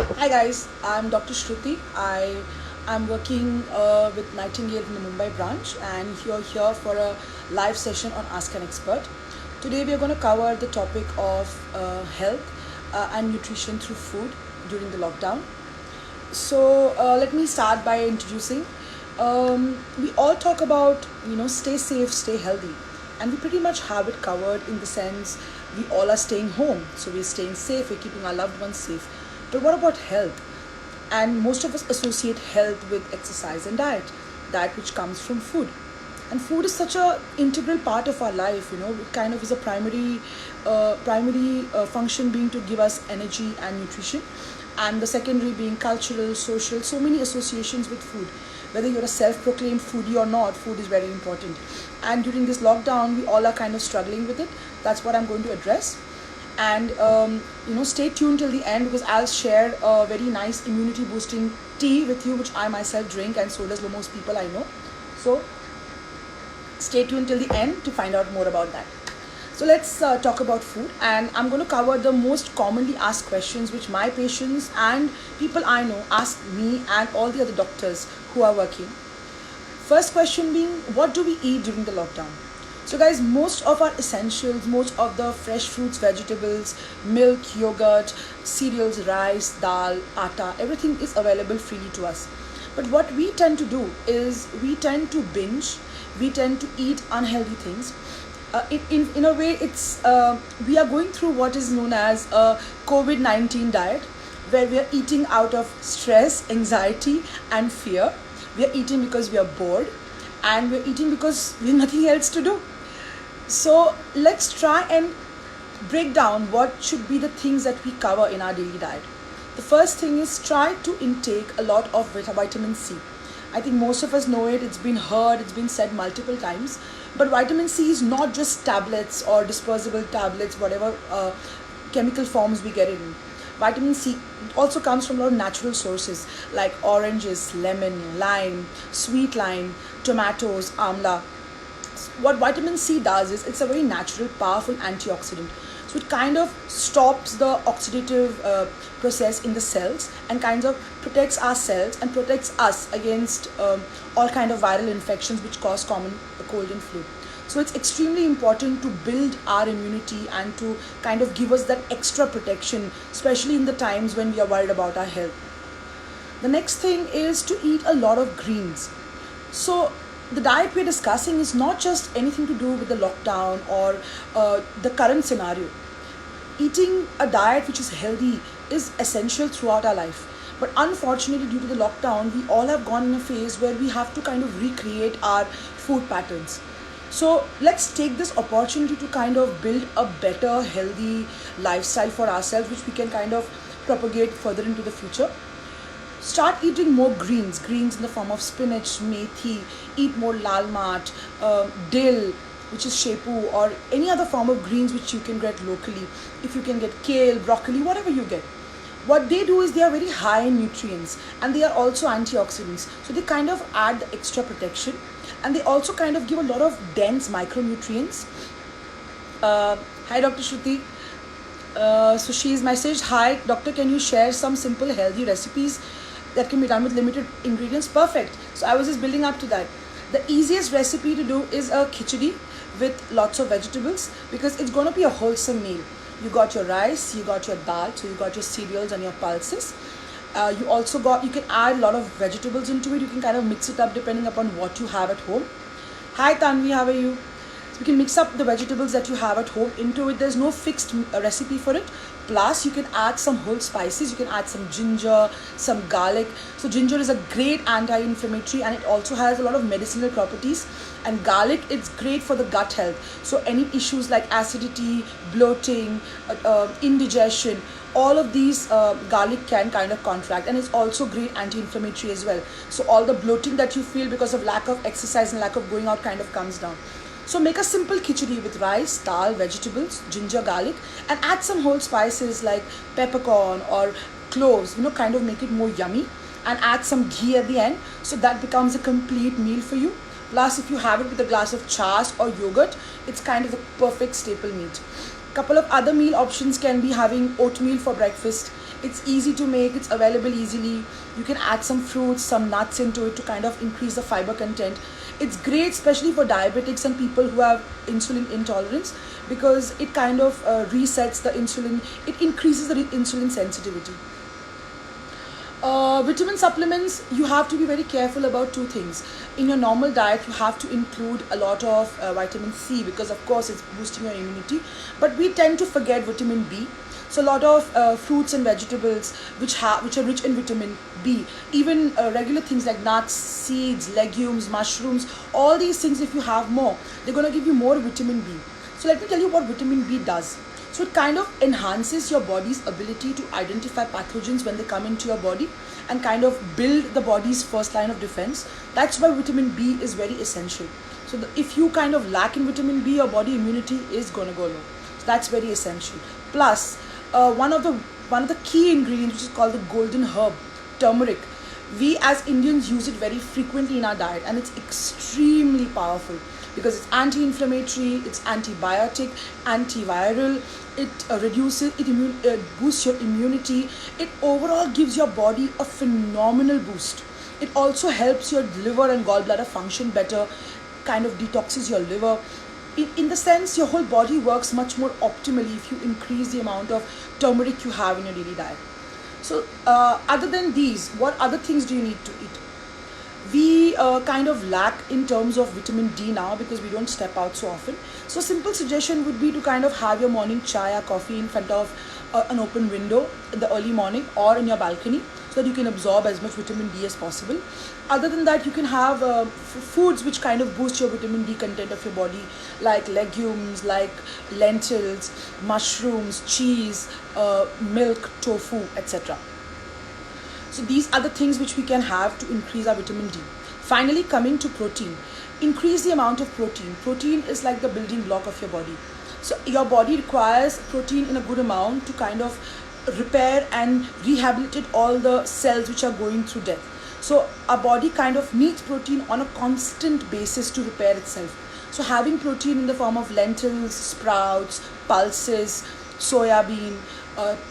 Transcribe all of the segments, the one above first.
Hi guys, I'm Dr. Shruti. I am working with Nightingale in the Mumbai branch, and you're here for a live session on Ask an Expert. Today we are going to cover the topic of health and nutrition through food during the lockdown. So let me start by introducing. We all talk about stay safe, stay healthy, and we pretty much have it covered in the sense we all are staying home, so we're staying safe, we're keeping our loved ones safe. But what about health? And most of us associate health with exercise and diet which comes from food. And food is such a integral part of our life. It kind of is a primary function being to give us energy and nutrition, and the secondary being cultural, social, so many associations with food. Whether you're a self-proclaimed foodie or not, food is very important. And during this lockdown, we all are kind of struggling with it. That's what I'm going to address. And stay tuned till the end, because I'll share a very nice immunity boosting tea with you, which I myself drink, and so does most people I know. So stay tuned till the end to find out more about that. So let's talk about food, and I'm going to cover the most commonly asked questions which my patients and people I know ask me and all the other doctors who are working. First question being, what do we eat during the lockdown? So guys, most of our essentials, most of the fresh fruits, vegetables, milk, yogurt, cereals, rice, dal, atta, everything is available freely to us. But what we tend to do is we tend to binge, we tend to eat unhealthy things. In a way, we are going through what is known as a COVID-19 diet, where we are eating out of stress, anxiety, and fear. We are eating because we are bored, and we're eating because we have nothing else to do. So let's try and break down what should be the things that we cover in our daily diet. The first thing is, try to intake a lot of vitamin C. I think most of us know it, it's been heard, it's been said multiple times. But vitamin C is not just tablets or dispersible tablets, whatever chemical forms we get it in. Vitamin C also comes from a lot of natural sources like oranges, lemon, lime, sweet lime, tomatoes, amla. What vitamin C does is it's a very natural, powerful antioxidant. So it kind of stops the oxidative process in the cells and kind of protects our cells and protects us against all kind of viral infections which cause common cold and flu. So it's extremely important to build our immunity and to kind of give us that extra protection, especially in the times when we are worried about our health. The next thing is to eat a lot of greens. So the diet we're discussing is not just anything to do with the lockdown or the current scenario. Eating a diet which is healthy is essential throughout our life. But unfortunately, due to the lockdown, we all have gone in a phase where we have to kind of recreate our food patterns. So let's take this opportunity to kind of build a better, healthy lifestyle for ourselves, which we can kind of propagate further into the future. Start eating more greens in the form of spinach, methi, eat more lal mat, dill, which is shepu, or any other form of greens which you can get locally. If you can get kale, broccoli, whatever you get. What they do is they are very high in nutrients, and they are also antioxidants. So they kind of add the extra protection, and they also kind of give a lot of dense micronutrients. Hi Dr. Shruti. So she's messaged, hi doctor, can you share some simple healthy recipes that can be done with limited ingredients? Perfect. So I was just building up to that. The easiest recipe to do is a khichdi with lots of vegetables, because it's going to be a wholesome meal. You got your rice, you got your dal, so you got your cereals and your pulses. You can add a lot of vegetables into it. You can kind of mix it up depending upon what you have at home. Hi Tanvi, how are you? So we can mix up the vegetables that you have at home into it. There's no fixed recipe for it. Plus, you can add some whole spices. You can add some ginger, some garlic. So ginger is a great anti-inflammatory, and it also has a lot of medicinal properties. And garlic, it's great for the gut health. So any issues like acidity, bloating, indigestion, all of these garlic can kind of contract, and it's also great anti-inflammatory as well. So all the bloating that you feel because of lack of exercise and lack of going out kind of comes down. So make a simple khichdi with rice, dal, vegetables, ginger, garlic, and add some whole spices like peppercorn or cloves, kind of make it more yummy, and add some ghee at the end. So that becomes a complete meal for you. Plus, if you have it with a glass of chas or yogurt, it's kind of the perfect staple meat. Couple of other meal options can be having oatmeal for breakfast, It's easy to make, it's available easily. You can add some fruits, some nuts into it to kind of increase the fiber content. It's great especially for diabetics and people who have insulin intolerance, because it kind of resets the insulin, it increases the insulin sensitivity. Vitamin supplements, you have to be very careful about two things. In your normal diet, you have to include a lot of vitamin C, because of course it's boosting your immunity. But we tend to forget vitamin B. So a lot of fruits and vegetables which are rich in vitamin B, even regular things like nuts, seeds, legumes, mushrooms, all these things, if you have more, they're going to give you more vitamin B. So let me tell you what vitamin B does. So it kind of enhances your body's ability to identify pathogens when they come into your body, and kind of build the body's first line of defense. That's why vitamin B is very essential. So if you kind of lack in vitamin B, your body immunity is going to go low. So that's very essential. Plus, one of the key ingredients, which is called the golden herb, turmeric. We as Indians use it very frequently in our diet, and it's extremely powerful because it's anti-inflammatory, it's antibiotic, antiviral. It boosts your immunity. It overall gives your body a phenomenal boost. It also helps your liver and gallbladder function better, kind of detoxes your liver. In the sense, your whole body works much more optimally if you increase the amount of turmeric you have in your daily diet. So other than these, what other things do you need to eat? We kind of lack in terms of vitamin D now, because we don't step out so often. So simple suggestion would be to kind of have your morning chai or coffee in front of an open window in the early morning or in your balcony, so that you can absorb as much vitamin D as possible. Other than that, you can have foods which kind of boost your vitamin D content of your body, like legumes, like lentils, mushrooms, cheese, milk, tofu, etc. So these are the things which we can have to increase our vitamin D. Finally, coming to protein. Increase the amount of protein. Protein is like the building block of your body. So your body requires protein in a good amount to kind of repair and rehabilitate all the cells which are going through death. So our body kind of needs protein on a constant basis to repair itself. So having protein in the form of lentils, sprouts, pulses, soya bean,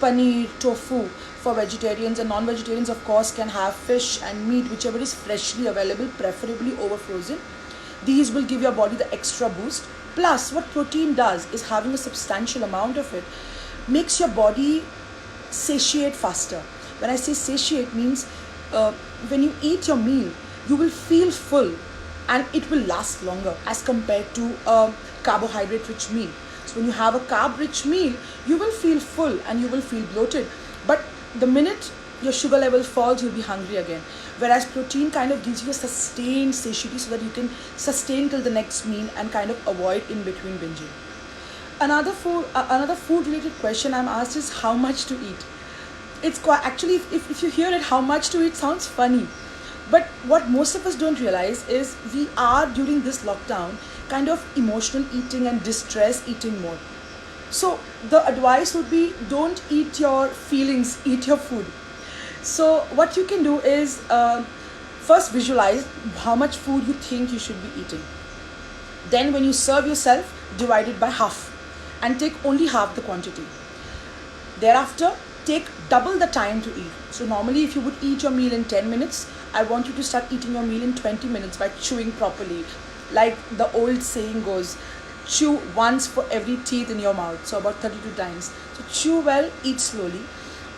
paneer, tofu for vegetarians, and non-vegetarians of course can have fish and meat, whichever is freshly available, preferably over frozen. These will give your body the extra boost. Plus, what protein does is, having a substantial amount of it makes your body satiate faster. When I say satiate, means when you eat your meal, you will feel full and it will last longer as compared to a carbohydrate rich meal. So when you have a carb rich meal, you will feel full and you will feel bloated, but the minute your sugar level falls, you'll be hungry again. Whereas protein kind of gives you a sustained satiety, so that you can sustain till the next meal and kind of avoid in between binging. Another food related question I'm asked is how much to eat. It's quite, actually, if you hear it, how much to eat sounds funny. But what most of us don't realize is we are, during this lockdown, kind of emotional eating and distress eating more. So the advice would be, don't eat your feelings, eat your food. So what you can do is first visualize how much food you think you should be eating. Then when you serve yourself, divide it by half and take only half the quantity. Thereafter, take double the time to eat. So normally if you would eat your meal in 10 minutes, I want you to start eating your meal in 20 minutes by chewing properly. Like the old saying goes, chew once for every teeth in your mouth. So about 32 times. So chew well, eat slowly.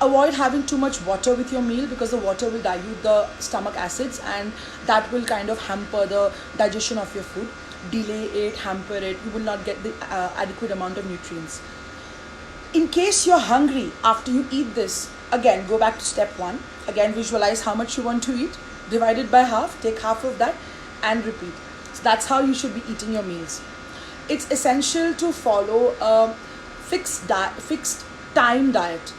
Avoid having too much water with your meal, because the water will dilute the stomach acids and that will kind of hamper the digestion of your food. Delay it, hamper it. You will not get the adequate amount of nutrients. In case you're hungry after you eat this, again, go back to step 1. Again, visualize how much you want to eat. Divide it by half. Take half of that and repeat. So that's how you should be eating your meals. It's essential to follow a fixed time diet.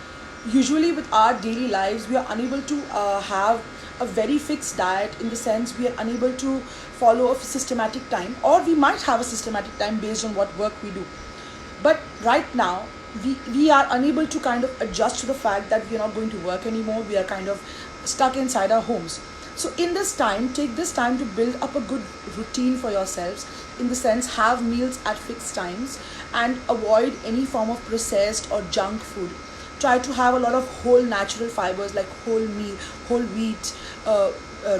Usually with our daily lives, we are unable to have a very fixed diet, in the sense we are unable to follow a systematic time, or we might have a systematic time based on what work we do. But right now, we are unable to kind of adjust to the fact that we are not going to work anymore. We are kind of stuck inside our homes. So in this time, take this time to build up a good routine for yourselves, in the sense, have meals at fixed times and avoid any form of processed or junk food. Try to have a lot of whole natural fibers like whole meal, whole wheat,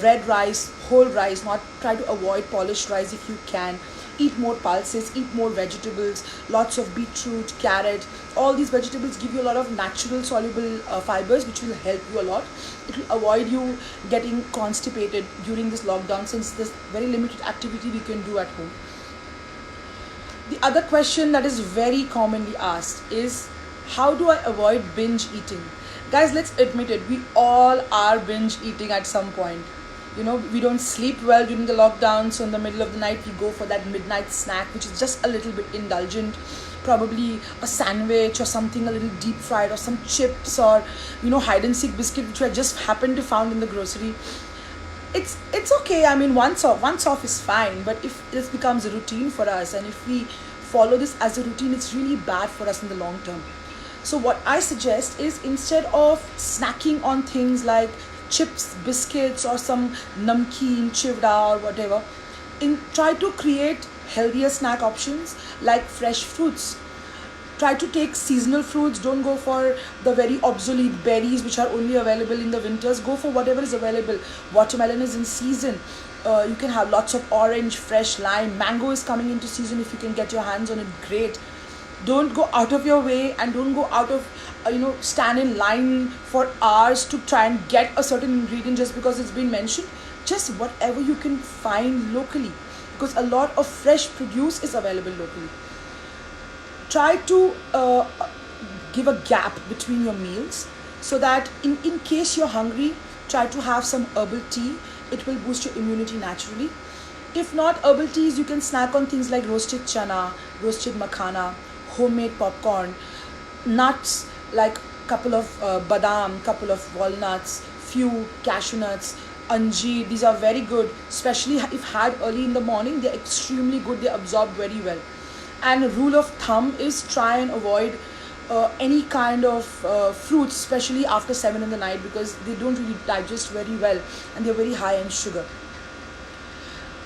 red rice, whole rice. Not try to avoid polished rice if you can. Eat more pulses, eat more vegetables, lots of beetroot, carrot. All these vegetables give you a lot of natural soluble fibers, which will help you a lot. It will avoid you getting constipated during this lockdown, since there's very limited activity we can do at home. The other question that is very commonly asked is, how do I avoid binge eating? Guys, let's admit it, we all are binge eating at some point. We don't sleep well during the lockdown, so in the middle of the night we go for that midnight snack, which is just a little bit indulgent, probably a sandwich or something a little deep fried, or some chips, or hide and seek biscuit, which I just happened to found in the grocery. It's okay. I mean, once off is fine, but if this becomes a routine for us, and if we follow this as a routine, it's really bad for us in the long term. So what I suggest is, instead of snacking on things like chips, biscuits, or some namkeen, chivda, or whatever, try to create healthier snack options like fresh fruits. Try to take seasonal fruits. Don't go for the very obsolete berries which are only available in the winters. Go for whatever is available. Watermelon is in season. You can have lots of orange, fresh lime. Mango is coming into season. If you can get your hands on it, great. Don't go out of your way, and don't go out of stand in line for hours to try and get a certain ingredient just because it's been mentioned. Just whatever you can find locally, because a lot of fresh produce is available locally. Try to give a gap between your meals, so that in case you're hungry, try to have some herbal tea. It will boost your immunity naturally. If not herbal teas, you can snack on things like roasted chana, roasted makhana, homemade popcorn, nuts like couple of badam, couple of walnuts, few cashew nuts, anjeer. These are very good, especially if had early in the morning. They're extremely good. They absorb very well. And a rule of thumb is, try and avoid any kind of fruits, especially after 7 in the night, because they don't really digest very well, and they're very high in sugar.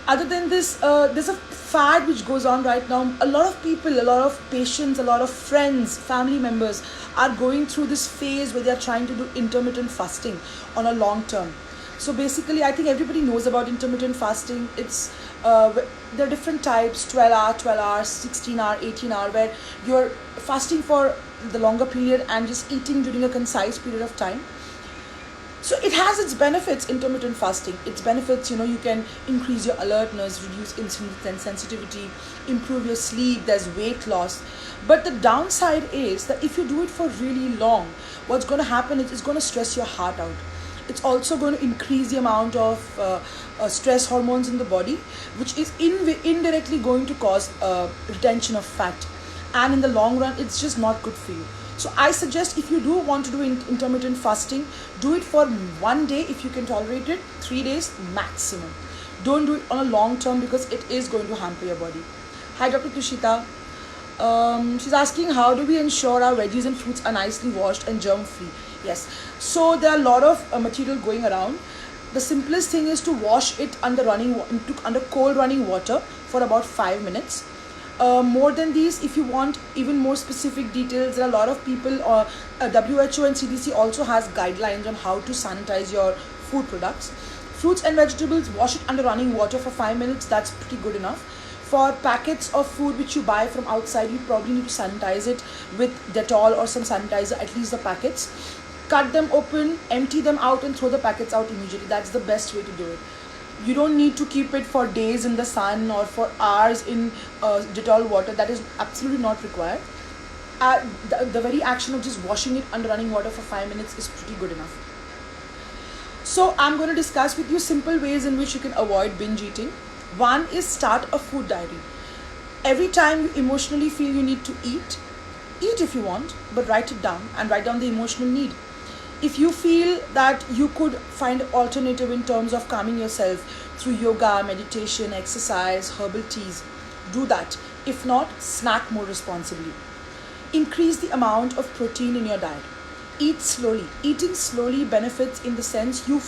Other than this, there's a fad which goes on right now. A lot of people, a lot of patients, a lot of friends, family members are going through this phase where they're trying to do intermittent fasting on a long term. So basically, I think everybody knows about intermittent fasting. It's there are different types: 12 hours, 16 hour, 18 hour, where you're fasting for the longer period and just eating during a concise period of time. So it has its benefits, intermittent fasting. Its benefits, you can increase your alertness, reduce insulin sensitivity, improve your sleep, there's weight loss. But the downside is that if you do it for really long, what's going to happen is it's going to stress your heart out. It's also going to increase the amount of stress hormones in the body, which is indirectly going to cause retention of fat. And in the long run, it's just not good for you. So I suggest, if you do want to do intermittent fasting, do it for 1 day if you can tolerate it, 3 days maximum. Don't do it on a long term, because it is going to hamper your body. Hi, Dr. Tushita. She's asking, how do we ensure our veggies and fruits are nicely washed and germ free? Yes. So there are a lot of material going around. The simplest thing is to wash it under cold running water for about 5 minutes. More than these, if you want even more specific details, there are a lot of people, WHO and CDC also has guidelines on how to sanitize your food products. Fruits and vegetables, wash it under running water for 5 minutes. That's pretty good enough. For packets of food which you buy from outside, you probably need to sanitize it with Dettol or some sanitizer, at least the packets. Cut them open, empty them out, and throw the packets out immediately. That's the best way to do it. You don't need to keep it for days in the sun or for hours in Dettol water. That is absolutely not required. The very action of just washing it under running water for 5 minutes is pretty good enough. So I'm going to discuss with you simple ways in which you can avoid binge eating. One is, start a food diary. Every time you emotionally feel you need to eat if you want, but write it down, and write down the emotional need. If you feel that you could find alternative in terms of calming yourself through yoga, meditation, exercise, herbal teas, do that. If not, snack more responsibly. Increase the amount of protein in your diet. Eat slowly. Eating slowly benefits in the sense you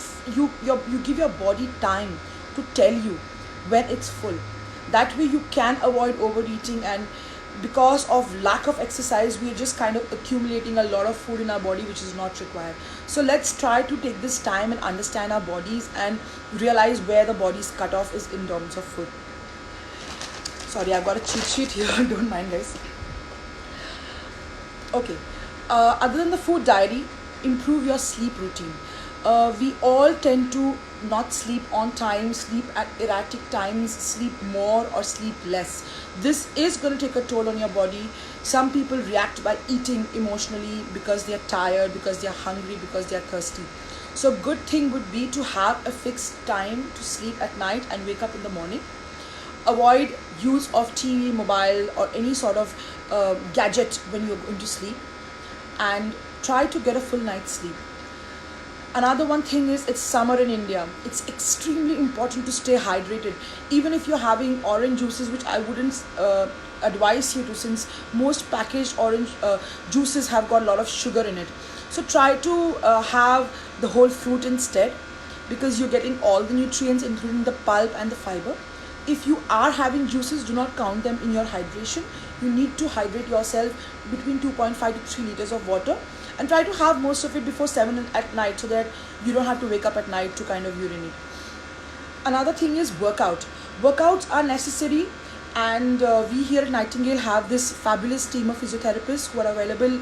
give your body time to tell you when it's full. That way you can avoid overeating and because of lack of exercise, we are just kind of accumulating a lot of food in our body which is not required. So let's try to take this time and understand our bodies and realize where the body's cutoff is in terms of food. Sorry, I've got a cheat sheet here. Don't mind, guys. Okay. Other than the food diary, improve your sleep routine. We all tend to not sleep on time, sleep at erratic times, sleep more or sleep less. This is going to take a toll on your body. Some people react by eating emotionally because they are tired, because they are hungry, because they are thirsty. So good thing would be to have a fixed time to sleep at night and wake up in the morning. Avoid use of TV, mobile, or any sort of gadget when you're going to sleep, and try to get a full night's sleep. Another one thing is, it's summer in India. It's extremely important to stay hydrated. Even if you're having orange juices, which I wouldn't advise you to, since most packaged orange juices have got a lot of sugar in it. So try to have the whole fruit instead, because you're getting all the nutrients including the pulp and the fiber. If you are having juices, do not count them in your hydration. You need to hydrate yourself between 2.5 to 3 liters of water, and try to have most of it before 7 at night, so that you don't have to wake up at night to kind of urinate. Another thing is workout. Workouts are necessary, and we here at Nightingale have this fabulous team of physiotherapists who are available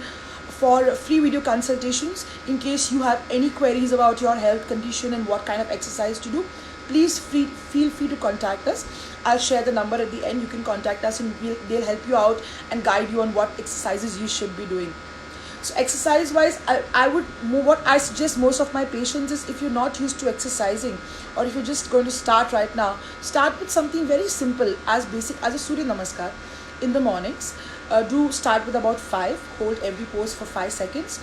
for free video consultations. In case you have any queries about your health condition and what kind of exercise to do, please feel free to contact us. I'll share the number at the end. You can contact us and they'll help you out and guide you on what exercises you should be doing. So exercise wise, what I suggest most of my patients is, if you're not used to exercising, or if you're just going to start right now, start with something very simple, as basic as a Surya Namaskar in the mornings. Do start with about 5, hold every pose for 5 seconds,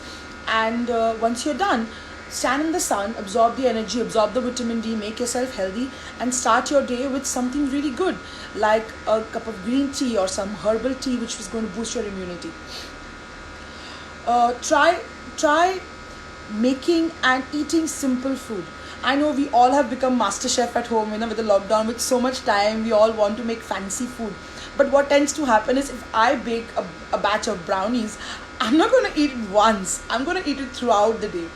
and once you're done, stand in the sun, absorb the energy, absorb the vitamin D, make yourself healthy, and start your day with something really good, like a cup of green tea or some herbal tea which is going to boost your immunity. Try making and eating simple food. I know we all have become master chef at home, with the lockdown, with so much time, we all want to make fancy food. But what tends to happen is, if I bake a batch of brownies, I'm not going to eat it once. I'm going to eat it throughout the day.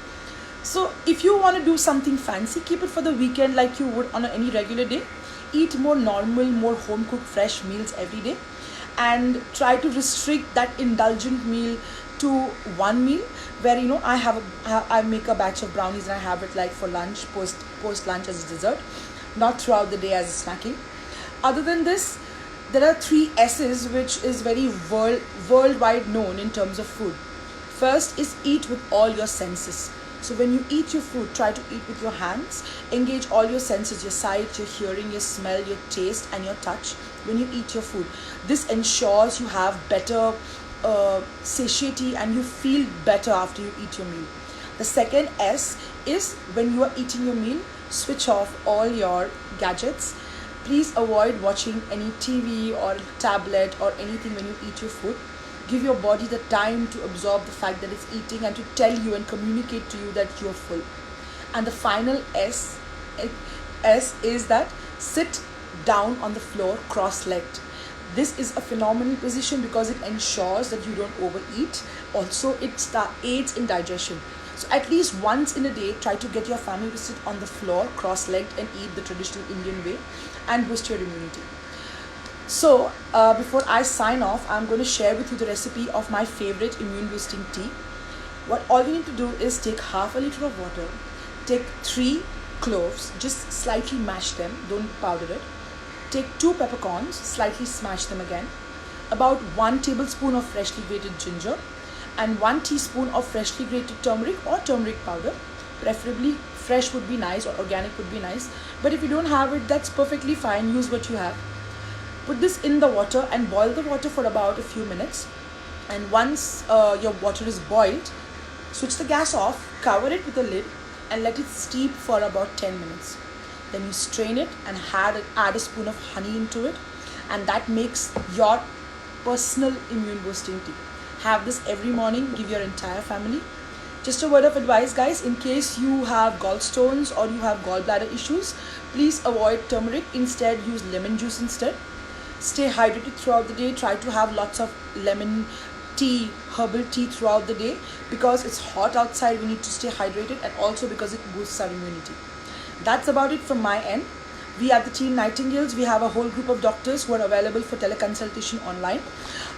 So if you want to do something fancy, keep it for the weekend like you would on any regular day. Eat more normal, more home cooked, fresh meals every day, and try to restrict that indulgent meal to one meal, where I make a batch of brownies and I have it like for lunch, post lunch as a dessert, not throughout the day as a snacking. Other than this, there are 3 S's which is very worldwide known in terms of food. First is eat with all your senses. So when you eat your food, try to eat with your hands. Engage all your senses, your sight, your hearing, your smell, your taste, and your touch when you eat your food. This ensures you have better satiety and you feel better after you eat your meal. The second S is, when you are eating your meal, switch off all your gadgets. Please avoid watching any TV or tablet or anything when you eat your food. Give your body the time to absorb the fact that it's eating and to tell you and communicate to you that you're full. And the final S is that sit down on the floor cross-legged. This is a phenomenal position because it ensures that you don't overeat. Also, it aids in digestion. So at least once in a day, try to get your family to sit on the floor cross-legged and eat the traditional Indian way and boost your immunity. So before I sign off, I'm going to share with you the recipe of my favorite immune boosting tea. What all you need to do is take half a liter of water, take 3 cloves, just slightly mash them, don't powder it. Take 2 peppercorns, slightly smash them again, about 1 tablespoon of freshly grated ginger, and 1 teaspoon of freshly grated turmeric or turmeric powder. Preferably fresh would be nice, or organic would be nice, but if you don't have it, that's perfectly fine. Use what you have. Put this in the water and boil the water for about a few minutes, and once your water is boiled, switch the gas off, cover it with a lid, and let it steep for about 10 minutes. Then you strain it and add a spoon of honey into it, and that makes your personal immune boosting tea. Have this every morning, give your entire family. Just a word of advice, guys, in case you have gallstones or you have gallbladder issues, please avoid turmeric. Instead, use lemon juice instead. Stay hydrated throughout the day. Try to have lots of lemon tea, herbal tea throughout the day, because it's hot outside. We need to stay hydrated, and also because it boosts our immunity. That's about it from my end. We at the Team Nightingales, we have a whole group of doctors who are available for teleconsultation online.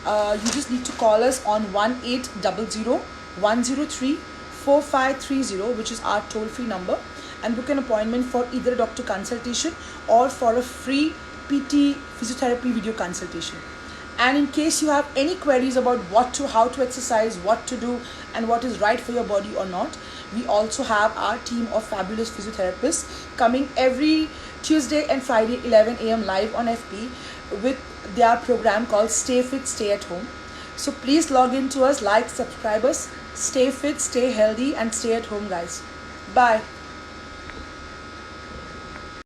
You just need to call us on 1800-103-4530, which is our toll-free number, and book an appointment for either a doctor consultation or for a free PT physiotherapy video consultation. And in case you have any queries about how to exercise, what to do, and what is right for your body or not, we also have our team of fabulous physiotherapists coming every Tuesday and Friday 11 a.m. live on FB with their program called Stay Fit, Stay at Home. So please log in to us, like, subscribe us, stay fit, stay healthy, and stay at home, guys. Bye.